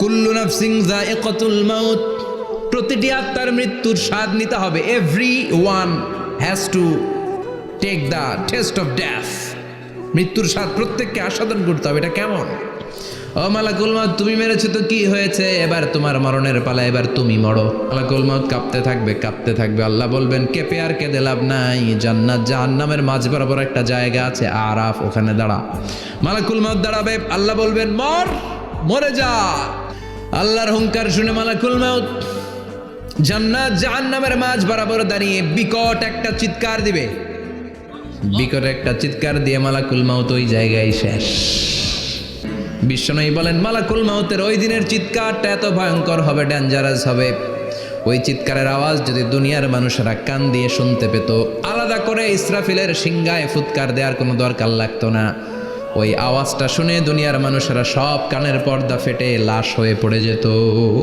কুল্লু নাফসিন যায়িকাতুল মাউত, প্রতিটি আত্মার মৃত্যুর স্বাদ নিতে হবে। Everyone has to take the test of death. মৃত্যুর স্বাদ প্রত্যেককে আস্বাদন করতে হবে। এটা কেমন? ও মালাকুল মাউত, তুমি মেরেছো তো কি হয়েছে, এবার তোমার মরণের পালা, এবার তুমি মরো। মালাকুল মাউত কাঁপতে থাকবে, কাঁপতে থাকবে। আল্লাহ বলবেন, কেঁপে আর কেঁদে লাভ নাই, জান্নাত জাহান্নামের মাঝ বরাবর একটা জায়গা আছে আরাফ, ওখানে দাঁড়া। মালাকুল মাউত দাঁড়াবে, আল্লাহ বলবেন মর, মরে যা। আল্লাহর হুঙ্কার শুনে মালাকুল মাউত জান্নাত জাহান্নামের মাঝ বরাবর দাঁড়িয়ে বিকট একটা চিৎকার দিবে। বিকট একটা চিৎকার দিয়ে মালাকুল মাউত ওই জায়গায় শেষ। বিশ্বনবী বলেন, মালাকুল মাউতের ওই দিনের চিৎকারটা এত ভয়ঙ্কর হবে, ডেঞ্জারাস হবে। ওই চিৎকারের আওয়াজ যদি দুনিয়ার মানুষেরা কান দিয়ে শুনতে পেত, আলাদা করে ইসরাফিলের সিংহায় ফুৎকার দেওয়ার কোনো দরকার লাগতো না। ওই আওয়াজটা শুনে দুনিয়ার মানুষেরা সব কানের পর্দা ফেটে লাশ হয়ে পড়ে যেত।